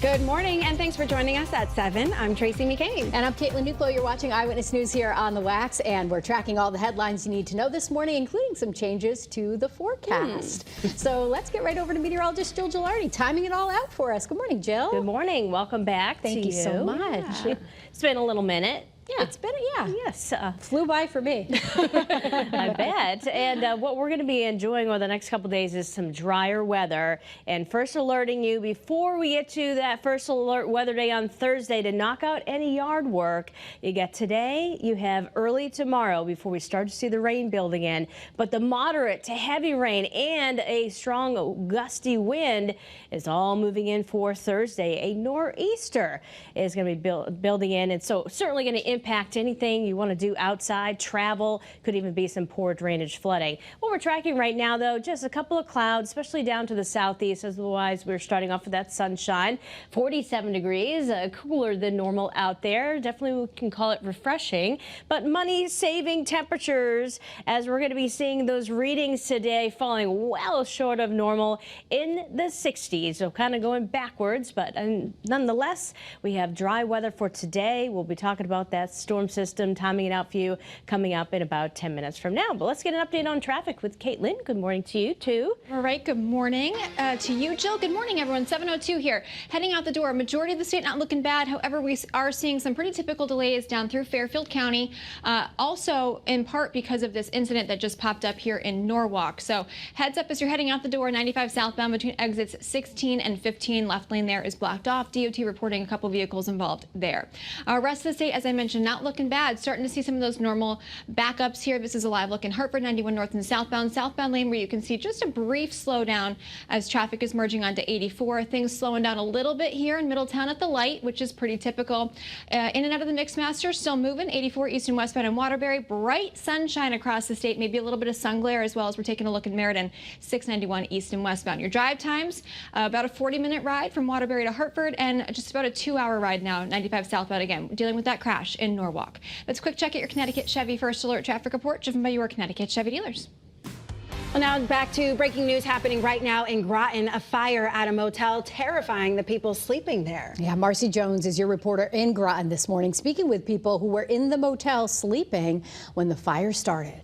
Good morning, and thanks for joining us at 7. I'm Tracey McCain. And I'm Caitlin Nuclo. You're watching Eyewitness News here on the Wax, and we're tracking all the headlines you need to know this morning, including some changes to the forecast. So let's get right over to meteorologist Jill Gilardi, timing it all out for us. Good morning, Jill. Good morning. Welcome back. Thank you so much. Yeah. It's been a little minute. Yeah, it's been, Yes. Flew by for me. I bet. And what we're going to be enjoying over the next couple days is some drier weather. And first alerting you before we get to that first alert weather day on Thursday to knock out any yard work. You got today, you have early tomorrow before we start to see the rain building in. But the moderate to heavy rain and a strong gusty wind is all moving in for Thursday. A nor'easter is going to be building in, and so certainly going to impact anything you want to do outside, travel, could even be some poor drainage flooding. What we're tracking right now, though, just a couple of clouds, especially down to the southeast. Otherwise, we're starting off with that sunshine. 47 degrees, cooler than normal out there. Definitely we can call it refreshing, but money-saving temperatures as we're going to be seeing those readings today falling well short of normal in the 60s. So kind of going backwards, but nonetheless, we have dry weather for today. We'll be talking about that storm system, timing it out for you coming up in about 10 minutes from now. But let's get an update on traffic with Caitlin. Good morning to you, too. All right, good morning to you, Jill. Good morning, everyone. 7:02 here. Heading out the door, majority of the state not looking bad. However, we are seeing some pretty typical delays down through Fairfield County, also in part because of this incident that just popped up here in Norwalk. So heads up as you're heading out the door, 95 southbound between exits 16 and 15. Left lane there is blocked off. DOT reporting a couple vehicles involved there. Rest of the state, as I mentioned, not looking bad. Starting to see some of those normal backups here. This is a live look in Hartford, 91 north and southbound. Southbound lane where you can see just a brief slowdown as traffic is merging onto 84. Things slowing down a little bit here in Middletown at the light, which is pretty typical. In and out of the Mixmaster, still moving. 84 east and westbound in Waterbury. Bright sunshine across the state. Maybe a little bit of sun glare as well as we're taking a look at Meriden, 691 east and westbound. Your drive times, about a 40-minute ride from Waterbury to Hartford and just about a 2-hour ride now, 95 southbound again. Dealing with that crash in Norwalk. Let's quick check at your Connecticut Chevy First Alert traffic report driven by your Connecticut Chevy dealers. Well, now back to breaking news happening right now in Groton. A fire at a motel terrifying the people sleeping there. Yeah, Marcy Jones is your reporter in Groton this morning, speaking with people who were in the motel sleeping when the fire started.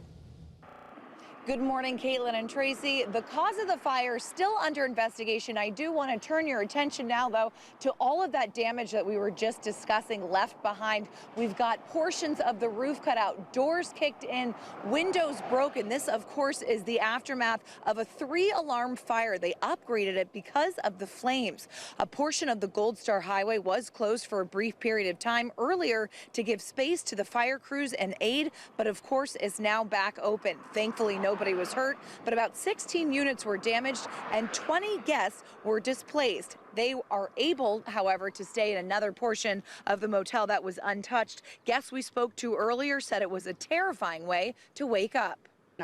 Good morning, Caitlin and Tracy. The cause of the fire still under investigation. I do want to turn your attention now, though, to all of that damage that we were just discussing left behind. We've got portions of the roof cut out, doors kicked in, windows broken. This, of course, is the aftermath of a 3-alarm fire. They upgraded it because of the flames. A portion of the Gold Star Highway was closed for a brief period of time earlier to give space to the fire crews and aid, but of course is now back open. Thankfully, nobody was hurt, but about 16 units were damaged and 20 guests were displaced. They are able, however, to stay in another portion of the motel that was untouched. Guests we spoke to earlier said it was a terrifying way to wake up.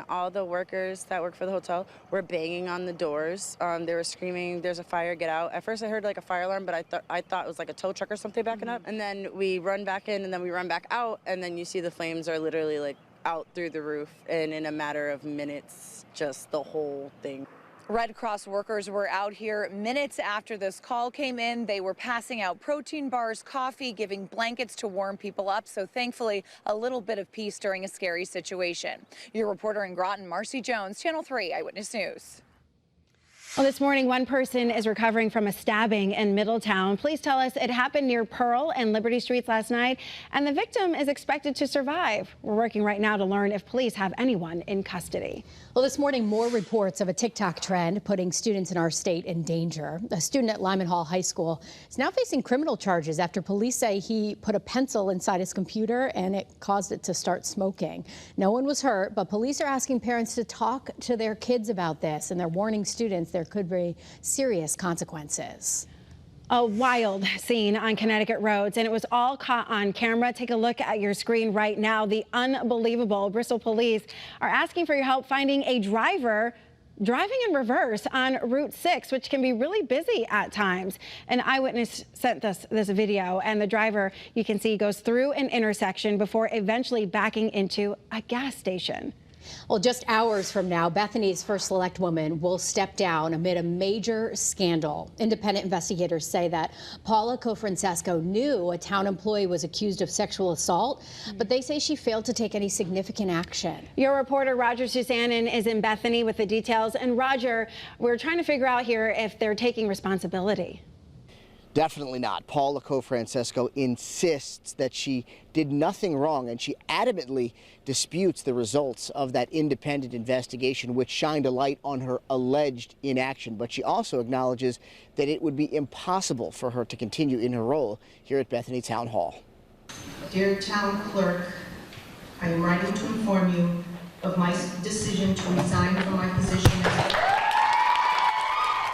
All the workers that work for the hotel were banging on the doors. They were screaming, "There's a fire, get out." At first I heard like a fire alarm, but I thought it was like a tow truck or something backing up. And then we run back in and then we run back out, and then you see the flames are literally like out through the roof, and in a matter of minutes, just the whole thing. Red Cross workers were out here minutes after this call came in. They were passing out protein bars, coffee, giving blankets to warm people up. So thankfully, a little bit of peace during a scary situation. Your reporter in Groton, Marcy Jones, Channel 3 Eyewitness News. Well, this morning, one person is recovering from a stabbing in Middletown. Police tell us it happened near Pearl and Liberty Streets last night, and the victim is expected to survive. We're working right now to learn if police have anyone in custody. Well, this morning, more reports of a TikTok trend putting students in our state in danger. A student at Lyman Hall High School is now facing criminal charges after police say he put a pencil inside his computer and it caused it to start smoking. No one was hurt, but police are asking parents to talk to their kids about this, and they're warning students there could be serious consequences. A wild scene on Connecticut roads, and it was all caught on camera. Take a look at your screen right now. The unbelievable Bristol police are asking for your help finding a driver driving in reverse on Route 6, which can be really busy at times. An eyewitness sent us this video, and the driver, you can see, goes through an intersection before eventually backing into a gas station. Well, just hours from now, Bethany's first select woman will step down amid a major scandal. Independent investigators say that Paula Cofrancesco knew a town employee was accused of sexual assault, but they say she failed to take any significant action. Your reporter Roger Susanen is in Bethany with the details. And Roger, we're trying to figure out here if they're taking responsibility. Definitely not. Paula Cofrancesco insists that she did nothing wrong, and she adamantly disputes the results of that independent investigation, which shined a light on her alleged inaction. But she also acknowledges that it would be impossible for her to continue in her role here at Bethany Town Hall. Dear Town Clerk, I am writing to inform you of my decision to resign from my position as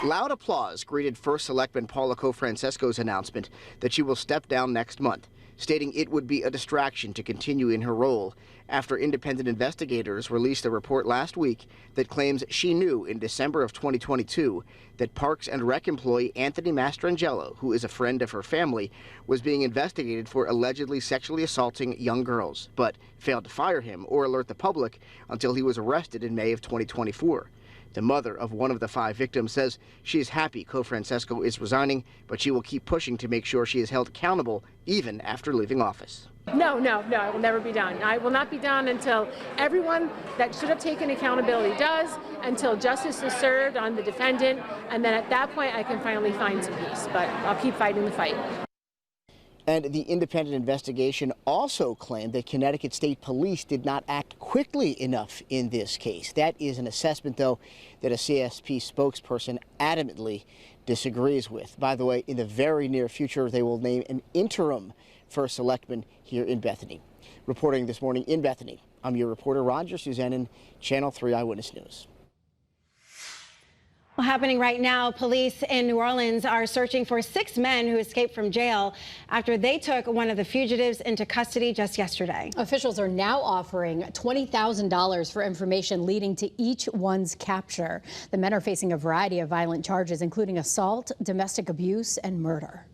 Loud applause greeted First Selectman Paula Cofrancesco's announcement that she will step down next month, stating it would be a distraction to continue in her role after independent investigators released a report last week that claims she knew in December of 2022 that Parks and Rec employee Anthony Mastrangelo, who is a friend of her family, was being investigated for allegedly sexually assaulting young girls, but failed to fire him or alert the public until he was arrested in May of 2024. The mother of one of the 5 victims says she is happy Cofrancesco is resigning, but she will keep pushing to make sure she is held accountable even after leaving office. No, I will never be done. I will not be done until everyone that should have taken accountability does, until justice is served on the defendant, and then at that point I can finally find some peace. But I'll keep fighting the fight. And the independent investigation also claimed that Connecticut State Police did not act quickly enough in this case. That is an assessment, though, that a CSP spokesperson adamantly disagrees with. By the way, in the very near future, they will name an interim first selectman here in Bethany. Reporting this morning in Bethany, I'm your reporter, Roger Susanen, Channel 3 Eyewitness News. Well, happening right now, police in New Orleans are searching for 6 men who escaped from jail after they took one of the fugitives into custody just yesterday. Officials are now offering $20,000 for information leading to each one's capture. The men are facing a variety of violent charges, including assault, domestic abuse, and murder.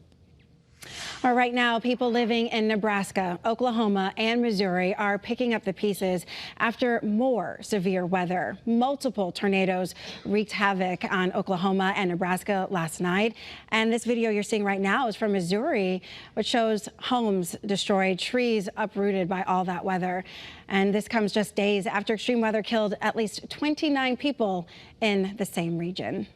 Well, right now, people living in Nebraska, Oklahoma, and Missouri are picking up the pieces after more severe weather. Multiple tornadoes wreaked havoc on Oklahoma and Nebraska last night. And this video you're seeing right now is from Missouri, which shows homes destroyed, trees uprooted by all that weather. And this comes just days after extreme weather killed at least 29 people in the same region.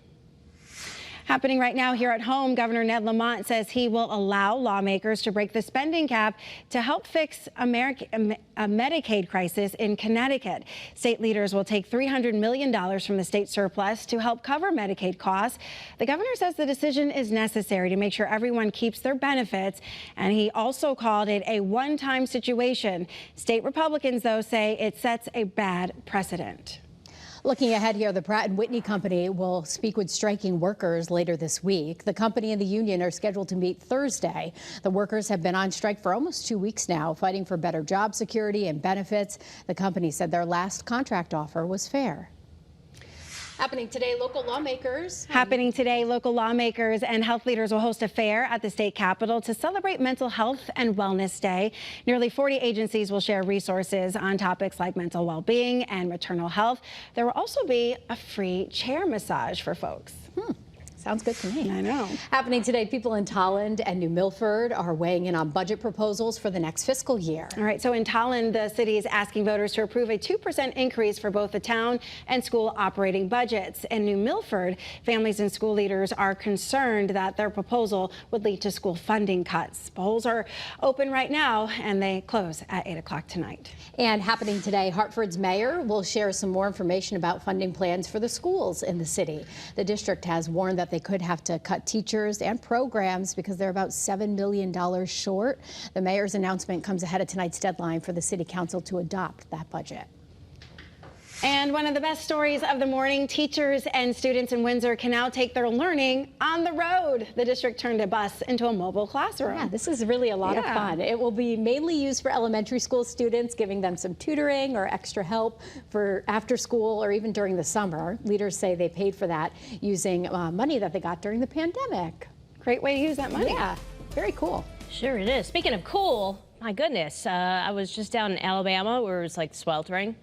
Happening right now here at home, Governor Ned Lamont says he will allow lawmakers to break the spending cap to help fix a Medicaid crisis in Connecticut. State leaders will take $300 million from the state surplus to help cover Medicaid costs. The governor says the decision is necessary to make sure everyone keeps their benefits, and he also called it a one-time situation. State Republicans, though, say it sets a bad precedent. Looking ahead here, the Pratt & Whitney Company will speak with striking workers later this week. The company and the union are scheduled to meet Thursday. The workers have been on strike for almost 2 weeks now, fighting for better job security and benefits. The company said their last contract offer was fair. Happening today, local lawmakers and health leaders will host a fair at the state capitol to celebrate Mental Health and Wellness Day. Nearly 40 agencies will share resources on topics like mental well-being and maternal health. There will also be a free chair massage for folks. Sounds good to me. I know. Happening today, people in Tolland and New Milford are weighing in on budget proposals for the next fiscal year. All right, so in Tolland, the city is asking voters to approve a 2% increase for both the town and school operating budgets. In New Milford, families and school leaders are concerned that their proposal would lead to school funding cuts. Polls are open right now, and they close at 8 o'clock tonight. And happening today, Hartford's mayor will share some more information about funding plans for the schools in the city. The district has warned that they could have to cut teachers and programs because they're about $7 million short. The mayor's announcement comes ahead of tonight's deadline for the city council to adopt that budget. And one of the best stories of the morning, teachers and students in Windsor can now take their learning on the road. The district turned a bus into a mobile classroom. Yeah, this is really a lot of fun. It will be mainly used for elementary school students, giving them some tutoring or extra help for after school or even during the summer. Leaders say they paid for that using money that they got during the pandemic. Great way to use that money. Yeah, very cool. Sure it is. Speaking of cool, My goodness, I was just down in Alabama where it was like sweltering.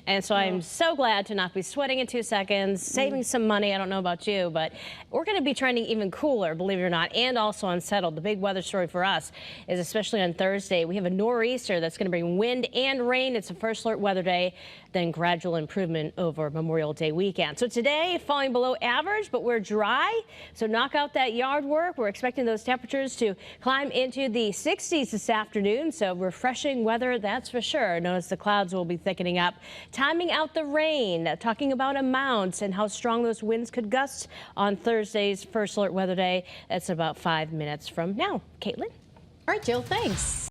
And so I'm so glad to not be sweating in 2 seconds, saving some money. I don't know about you, but we're going to be trending even cooler, believe it or not, and also unsettled. The big weather story for us is especially on Thursday. We have a nor'easter that's going to bring wind and rain. It's a first alert weather day, then gradual improvement over Memorial Day weekend. So today, falling below average, but we're dry. So knock out that yard work. We're expecting those temperatures to climb into the 60s this afternoon. So refreshing weather, that's for sure. Notice the clouds will be thickening up. Timing out the rain, talking about amounts and how strong those winds could gust on Thursday's first alert weather day. That's about 5 minutes from now. Caitlin? All right, Jill, thanks.